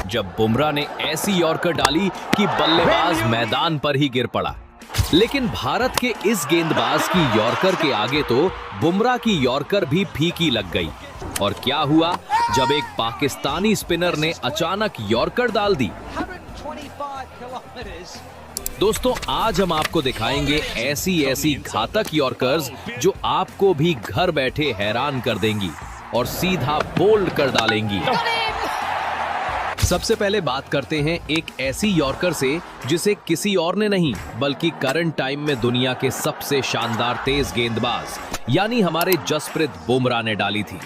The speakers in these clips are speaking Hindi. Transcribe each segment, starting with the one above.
जब बुमराह ने ऐसी यॉर्कर डाली कि बल्लेबाज मैदान पर ही गिर पड़ा। लेकिन भारत के इस गेंदबाज की यॉर्कर के आगे तो बुमराह की यॉर्कर भी फीकी लग गई। और क्या हुआ जब एक पाकिस्तानी स्पिनर ने अचानक यॉर्कर डाल दी। दोस्तों, आज हम आपको दिखाएंगे ऐसी घातक यॉर्कर्स जो आपको भी घर बैठे हैरान कर देंगी और सीधा बोल्ड कर डालेंगी। सबसे पहले बात करते हैं एक ऐसी यॉर्कर से जिसे किसी और ने नहीं बल्कि करंट टाइम में दुनिया के सबसे शानदार तेज गेंदबाज यानी हमारे जसप्रीत बुमराह ने डाली थी।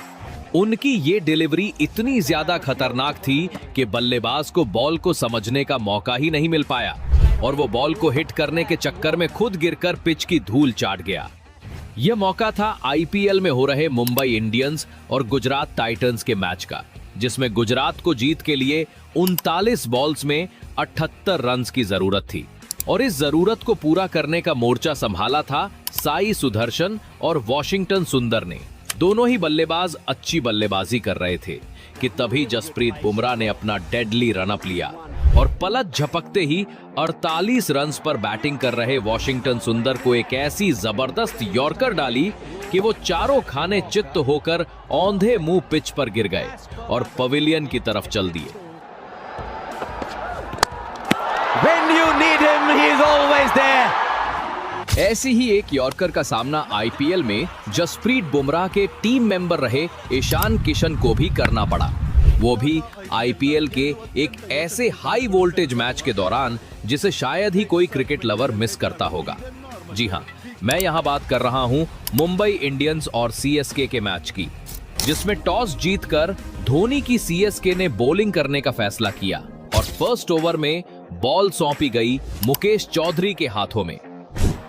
उनकी ये डिलीवरी इतनी ज्यादा खतरनाक थी कि बल्लेबाज को बॉल को समझने का मौका ही नहीं मिल पाया और वो बॉल को हिट करने के चक्कर में खुद गिरकर पिच की धूल चाट गया। यह मौका था आईपीएल में हो रहे मुंबई इंडियंस और गुजरात टाइटंस के मैच का, जिसमें गुजरात को जीत के लिए 39 बॉल्स में 78 रन्स की जरूरत थी और इस जरूरत को पूरा करने का मोर्चा संभाला था साई सुदर्शन और वॉशिंगटन सुंदर ने। दोनों ही बल्लेबाज अच्छी बल्लेबाजी कर रहे थे कि तभी जसप्रीत बुमराह ने अपना डेडली रनअप लिया और पलक झपकते ही 48 रन्स पर बैटिंग कर रहे वॉशिंगटन सुंदर को एक ऐसी जबरदस्त यॉर्कर डाली कि वो चारों खाने चित्त होकर औंधे मुंह पिच पर गिर गए और पवेलियन की तरफ चल दिए। When you need him, he is always there. ऐसी ही एक यॉर्कर का सामना आईपीएल में जसप्रीत बुमराह के टीम मेंबर रहे ईशान किशन को भी करना पड़ा, वो भी आईपीएल के एक ऐसे हाई वोल्टेज मैच के दौरान जिसे शायद ही कोई क्रिकेट लवर मिस करता होगा। जी हां, मैं यहां बात कर रहा हूं मुंबई इंडियंस और सीएसके के मैच की, जिसमें टॉस जीतकर धोनी की सीएसके ने बॉलिंग करने का फैसला किया और फर्स्ट ओवर में बॉल सौंपी गई मुकेश चौधरी के हाथों में।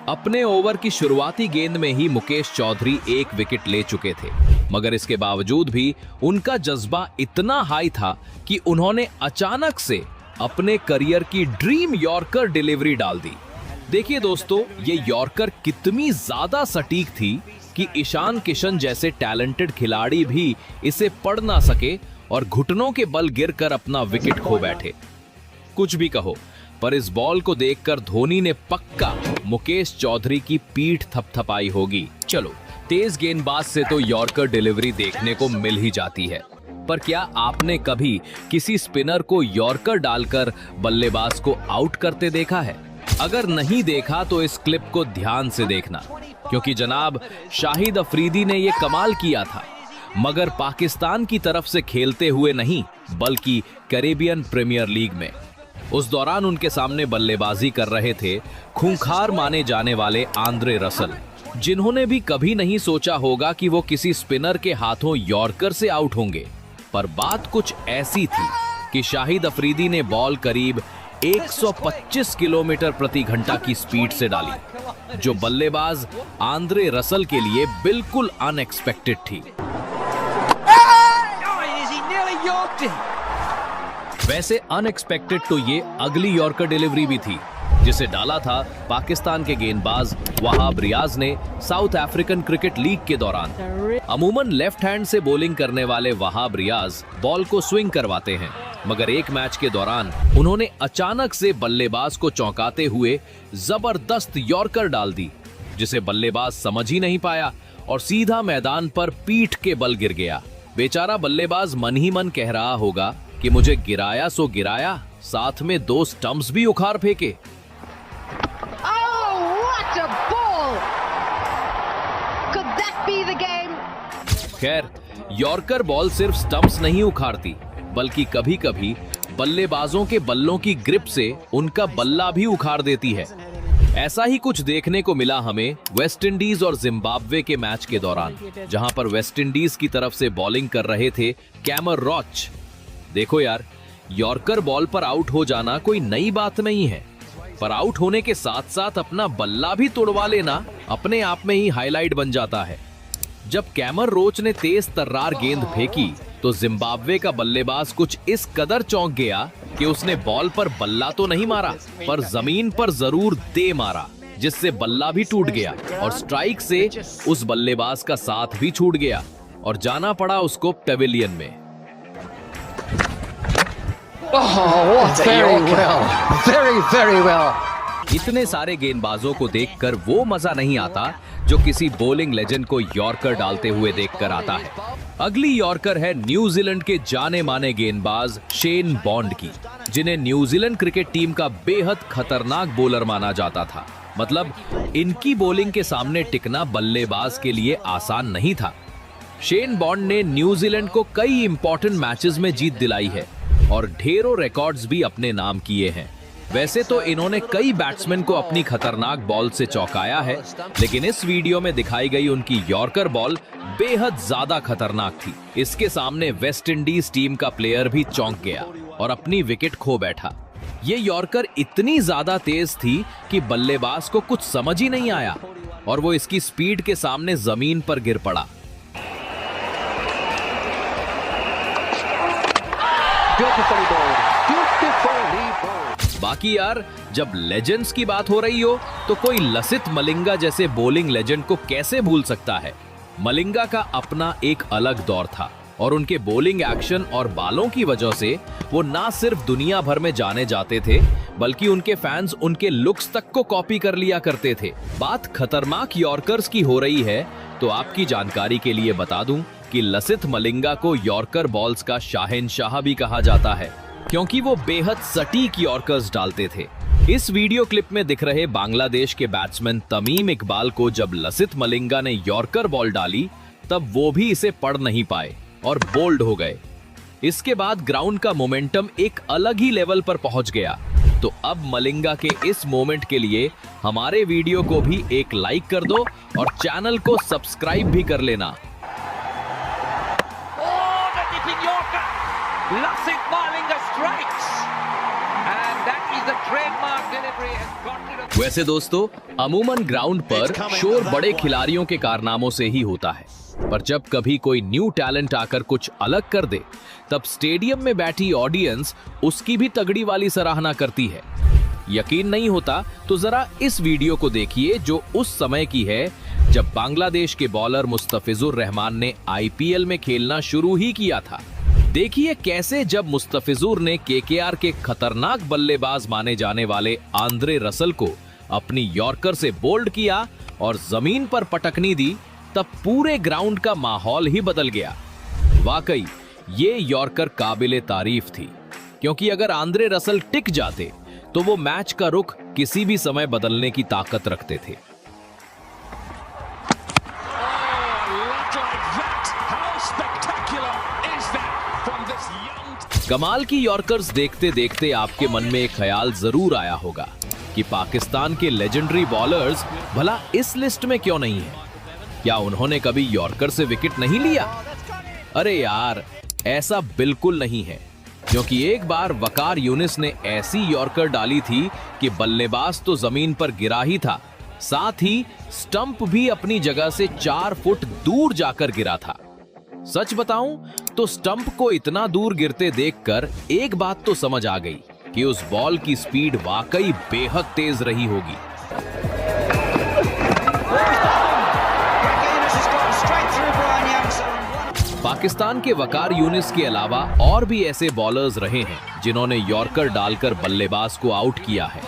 अपने ओवर की शुरुआती गेंद में ही मुकेश चौधरी एक विकेट ले चुके थे, मगर इसके बावजूद भी उनका जज्बा इतना हाई था कि उन्होंने अचानक से अपने करियर की ड्रीम यॉर्कर डिलीवरी डाल दी। देखिए दोस्तों, ये यॉर्कर कितनी ज्यादा सटीक थी कि ईशान किशन जैसे टैलेंटेड खिलाड़ी भी इसे पढ़ ना सके और घुटनों के बल गिरकर अपना विकेट खो बैठे। कुछ भी कहो, पर इस बॉल को देखकर धोनी ने पक्का मुकेश चौधरी की पीठ थपथपाई होगी। चलो, तेज गेंदबाज से तो यॉर्कर डिलीवरी देखने को मिल ही जाती है, पर क्या आपने कभी किसी स्पिनर को यॉर्कर डालकर बल्लेबाज को आउट करते देखा है? अगर नहीं देखा तो इस क्लिप को ध्यान से देखना, क्योंकि जनाब शाहिद अफरीदी ने यह कमाल किया था, मगर पाकिस्तान की तरफ से खेलते हुए नहीं बल्कि कैरेबियन प्रीमियर लीग में। उस दौरान उनके सामने बल्लेबाजी कर रहे थे खूंखार माने जाने वाले आंद्रे रसल, जिन्होंने भी कभी नहीं सोचा होगा कि वो किसी स्पिनर के हाथों यॉर्कर से आउट होंगे। पर बात कुछ ऐसी थी कि शाहिद अफरीदी ने बॉल करीब 125 किलोमीटर प्रति घंटा की स्पीड से डाली, जो बल्लेबाज आंद्रे रसल के लिए बिल्कुल अनएक्सपेक्टेड थी। वैसे अनएक्सपेक्टेड तो ये अगली यॉर्कर डिलीवरी भी थी, जिसे डाला था पाकिस्तान के गेंदबाज वहाब रियाज ने साउथ अफ्रीकन क्रिकेट लीग के दौरान। अमूमन लेफ्ट हैंड से बॉलिंग करने वाले वहाब रियाज बॉल को स्विंग करवाते हैं, मगर एक मैच के दौरान उन्होंने अचानक से बल्लेबाज को चौंकाते हुए जबरदस्त यॉर्कर डाल दी, जिसे बल्लेबाज समझ ही नहीं पाया और सीधा मैदान पर पीठ के बल गिर गया। बेचारा बल्लेबाज मन ही मन कह रहा होगा कि मुझे गिराया सो गिराया, साथ में 2 स्टंप्स भी उखाड़ फेंके। खैर, यॉर्कर बॉल सिर्फ स्टंप्स नहीं उखाड़ती, बल्कि कभी-कभी बल्लेबाजों के बल्लों की ग्रिप से उनका बल्ला भी उखाड़ देती है। ऐसा ही कुछ देखने को मिला हमें वेस्ट इंडीज और जिम्बाब्वे के मैच के दौरान, जहां पर वेस्ट इंडीज की तरफ से बॉलिंग कर रहे थे कैमर रॉच। देखो यार, यॉर्कर बॉल पर आउट हो जाना कोई नई बात नहीं है, पर आउट होने के साथ साथ अपना बल्ला भी तोड़वा लेना अपने आप में ही हाईलाइट बन जाता है। जब कैमर रोच ने तेज तर्रार गेंद फेंकी तो जिम्बाब्वे का बल्लेबाज कुछ इस कदर चौंक गया कि उसने बॉल पर बल्ला तो नहीं मारा, पर जमीन पर जरूर दे मारा, जिससे बल्ला भी टूट गया और स्ट्राइक से उस बल्लेबाज का साथ भी छूट गया और जाना पड़ा उसको पेविलियन में। Very well. इतने सारे गेंदबाजों को देखकर वो मजा नहीं आता जो किसी बॉलिंग लेजेंड को यॉर्कर डालते हुए देखकर आता है। अगली यॉर्कर है न्यूजीलैंड के जाने माने गेंदबाज शेन बॉन्ड की, जिन्हें न्यूजीलैंड क्रिकेट टीम का बेहद खतरनाक बॉलर माना जाता था। मतलब इनकी बॉलिंग के सामने टिकना बल्लेबाज के लिए आसान नहीं था। शेन बॉन्ड ने न्यूजीलैंड को कई इंपॉर्टेंट मैचेस में जीत दिलाई है और ढेरों रिकॉर्ड्स भी अपने नाम किए हैं। वैसे तो इन्होंने कई बैट्समैन को अपनी खतरनाक बॉल से चौंकाया है, लेकिन इस वीडियो में दिखाई गई उनकी यॉर्कर बॉल बेहद ज्यादा खतरनाक थी। इसके सामने वेस्ट इंडीज टीम का प्लेयर भी चौंक गया और अपनी विकेट खो बैठा। ये यॉर्कर इतनी ज्यादा तेज थी कि बल्लेबाज को कुछ समझ ही नहीं आया और वो इसकी स्पीड के सामने जमीन पर गिर पड़ा। बाकी यार, जब लेजेंड्स की बात हो रही हो तो कोई लसित मलिंगा जैसे बॉलिंग लेजेंड को कैसे भूल सकता है। मलिंगा का अपना एक अलग दौर था और उनके बॉलिंग एक्शन और बालों की वजह से वो ना सिर्फ दुनिया भर में जाने जाते थे, बल्कि उनके फैंस उनके लुक्स तक को कॉपी कर लिया करते थे। बात खतरनाक यॉर्कर्स की हो रही है तो आपकी जानकारी के लिए बता दूं कि लसित मलिंगा को यॉर्कर बॉल्स का शाहनशाह भी कहा जाता है, क्योंकि वो बेहद सटीक यॉर्कर्स डालते थे। इस वीडियो क्लिप में दिख रहे बांग्लादेश के बैट्समैन तमीम इकबाल को जब लसित मलिंगा ने यॉर्कर बॉल डाली, तब वो भी इसे पढ़ नहीं पाए और बोल्ड हो गए। इसके बाद ग्राउंड का मोमेंटम एक अलग ही लेवल पर पहुंच गया। तो अब मलिंगा के इस मोमेंट के लिए हमारे वीडियो को भी एक लाइक कर दो और चैनल को सब्सक्राइब भी कर लेना। Lasith Malinga strikes, and that is the trademark delivery has got rid of. वैसे दोस्तों, अमूमन ग्राउंड पर शोर बड़े खिलाड़ियों के कारनामों से ही होता है, पर जब कभी कोई न्यू टैलेंट आकर कुछ अलग कर दे, तब स्टेडियम में बैठी ऑडियंस उसकी भी तगड़ी वाली सराहना करती है। यकीन नहीं होता तो जरा इस वीडियो को देखिए जो उस समय की है जब बांग्लादेश के बॉलर मुस्तफिजुर रहमान ने आईपीएल में खेलना शुरू ही किया था। देखिए कैसे जब मुस्तफिजुर ने केकेआर के खतरनाक बल्लेबाज माने जाने वाले आंद्रे रसल को अपनी यॉर्कर से बोल्ड किया और जमीन पर पटकनी दी, तब पूरे ग्राउंड का माहौल ही बदल गया। वाकई ये यॉर्कर काबिले तारीफ थी, क्योंकि अगर आंद्रे रसल टिक जाते तो वो मैच का रुख किसी भी समय बदलने की ताकत रखते थे। कमाल की यॉर्कर्स देखते देखते आपके मन में एक ख्याल जरूर आया होगा कि पाकिस्तान के लेजेंडरी बॉलर्स भला इस लिस्ट में क्यों नहीं है? क्या उन्होंने कभी यॉर्कर से विकेट नहीं लिया? अरे यार, ऐसा बिल्कुल नहीं है, क्योंकि एक बार वकार यूनिस ने ऐसी यॉर्कर डाली थी कि बल्लेबाज तो जमीन पर गिरा ही था, साथ ही स्टंप भी अपनी जगह से 4 फुट दूर जाकर गिरा था। सच बताऊं तो स्टंप को इतना दूर गिरते देखकर एक बात तो समझ आ गई कि उस बॉल की स्पीड वाकई बेहद तेज रही होगी। पाकिस्तान के वकार यूनिस के अलावा और भी ऐसे बॉलर्स रहे हैं जिन्होंने यॉर्कर डालकर बल्लेबाज को आउट किया है।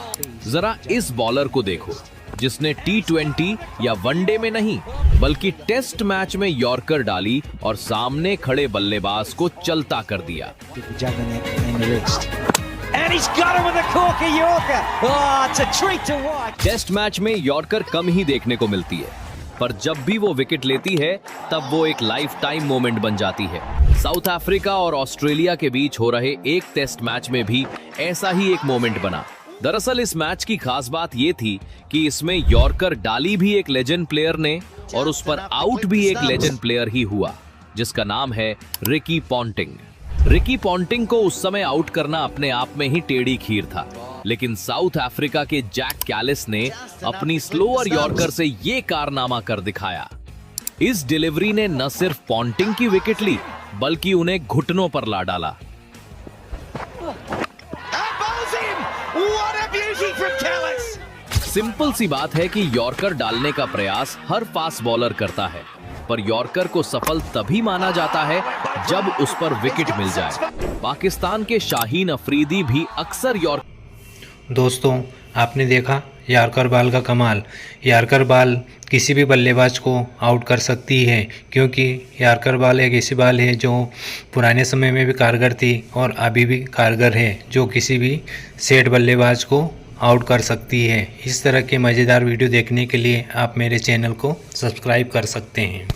जरा इस बॉलर को देखो, जिसने T20 या वनडे में नहीं बल्कि टेस्ट मैच में यॉर्कर डाली और सामने खड़े बल्लेबाज को चलता कर दिया। टेस्ट मैच में यॉर्कर कम ही देखने को मिलती है, पर जब भी वो विकेट लेती है तब वो एक लाइफ टाइम मोमेंट बन जाती है। साउथ अफ्रीका और ऑस्ट्रेलिया के बीच हो रहे एक टेस्ट मैच में भी ऐसा ही एक मोमेंट बना। दरअसल इस मैच की खास बात ये थी कि इसमें यॉर्कर डाली भी एक लेजेंड प्लेयर ने और उस पर आउट भी एक लेजेंड प्लेयर ही हुआ, जिसका नाम है रिकी पॉन्टिंग। रिकी पॉन्टिंग को उस समय आउट करना अपने आप में ही टेढ़ी खीर था, लेकिन साउथ अफ्रीका के जैक कैलिस ने अपनी स्लोअर यॉर्कर से ये कारनामा कर दिखाया। इस डिलीवरी ने न सिर्फ पॉन्टिंग की विकेट ली, बल्कि उन्हें घुटनों पर ला डाला। सिंपल सी बात है कि यॉर्कर डालने का प्रयास हर फास्ट बॉलर करता है, पर यॉर्कर को सफल तभी माना जाता है जब उस पर विकेट मिल जाए। पाकिस्तान के शाहीन अफरीदी भी अक्सर दोस्तों आपने देखा यॉर्कर बॉल का कमाल। यॉर्कर बॉल किसी भी बल्लेबाज को आउट कर सकती है, क्योंकि यॉर्कर बॉल एक ऐसी बॉल है जो पुराने समय में भी कारगर थी और अभी भी कारगर है, जो किसी भी सेट बल्लेबाज को आउट कर सकती है। इस तरह के मज़ेदार वीडियो देखने के लिए आप मेरे चैनल को सब्सक्राइब कर सकते हैं।